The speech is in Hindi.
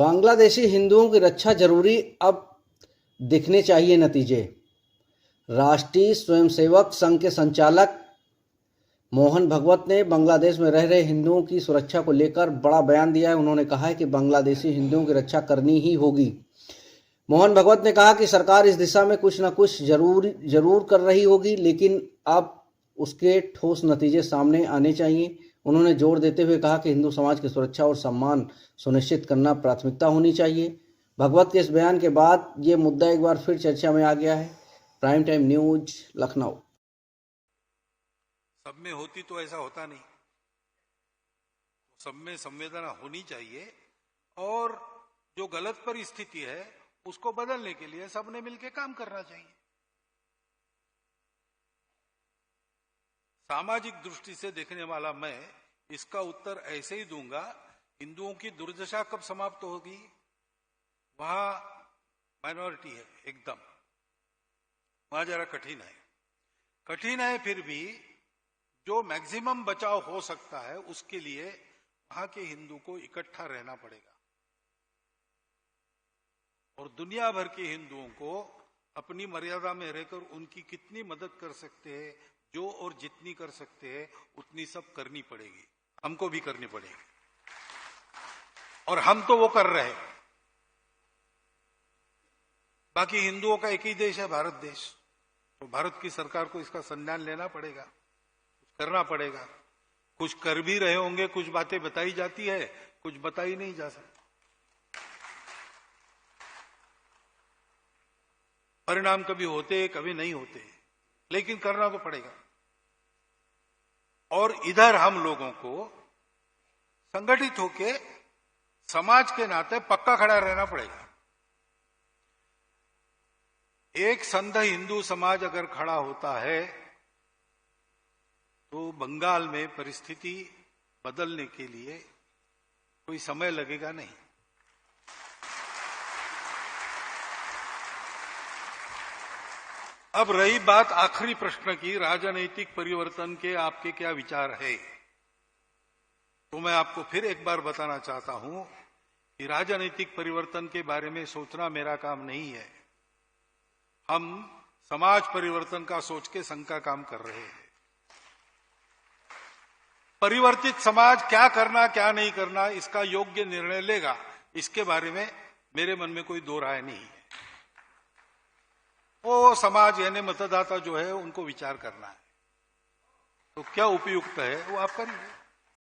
बांग्लादेशी हिंदुओं की रक्षा जरूरी, अब दिखने चाहिए नतीजे। राष्ट्रीय स्वयंसेवक संघ के संचालक मोहन भगवत ने बांग्लादेश में रह रहे हिंदुओं की सुरक्षा को लेकर बड़ा बयान दिया है। उन्होंने कहा है कि बांग्लादेशी हिंदुओं की रक्षा करनी ही होगी। मोहन भगवत ने कहा कि सरकार इस दिशा में कुछ न कुछ जरूर कर रही होगी, लेकिन अब उसके ठोस नतीजे सामने आने चाहिए। उन्होंने जोर देते हुए कहा कि हिंदू समाज की सुरक्षा और सम्मान सुनिश्चित करना प्राथमिकता होनी चाहिए। भगवत के इस बयान के बाद ये मुद्दा एक बार फिर चर्चा में आ गया है। Prime time news, Lucknow. सब में होती तो ऐसा होता नहीं। सब में संवेदना होनी चाहिए और जो गलत परिस्थिति है उसको बदलने के लिए सबने मिलकर काम करना चाहिए। सामाजिक दृष्टि से देखने वाला मैं इसका उत्तर ऐसे ही दूंगा, हिंदुओं की दुर्दशा कब समाप्त होगी? वहां माइनॉरिटी है एकदम, वहां जरा कठिन है, फिर भी जो मैक्सिमम बचाव हो सकता है उसके लिए वहां के हिंदू को इकट्ठा रहना पड़ेगा और दुनिया भर के हिंदुओं को अपनी मर्यादा में रहकर उनकी कितनी मदद कर सकते हैं, जो और जितनी कर सकते हैं उतनी सब करनी पड़ेगी, हमको भी करनी पड़ेगी और हम तो वो कर रहे हैं। बाकी हिंदुओं का एक ही देश है, भारत देश, तो भारत की सरकार को इसका संज्ञान लेना पड़ेगा, करना पड़ेगा। कुछ कर भी रहे होंगे, कुछ बातें बताई जाती है, कुछ बताई नहीं जा सकती। परिणाम कभी होते कभी नहीं होते, लेकिन करना तो पड़ेगा। और इधर हम लोगों को संगठित होके समाज के नाते पक्का खड़ा रहना पड़ेगा। एक संघ हिंदू समाज अगर खड़ा होता है तो बंगाल में परिस्थिति बदलने के लिए कोई समय लगेगा नहीं। अब रही बात आखिरी प्रश्न की, राजनीतिक परिवर्तन के आपके क्या विचार है, तो मैं आपको फिर एक बार बताना चाहता हूं कि राजनीतिक परिवर्तन के बारे में सोचना मेरा काम नहीं है। हम समाज परिवर्तन का सोच के संघ का काम कर रहे हैं। परिवर्तित समाज क्या करना क्या नहीं करना इसका योग्य निर्णय लेगा, इसके बारे में मेरे मन में कोई दो राय नहीं है। वो समाज यानी मतदाता जो है उनको विचार करना है, तो क्या उपयुक्त है वो आप करिए।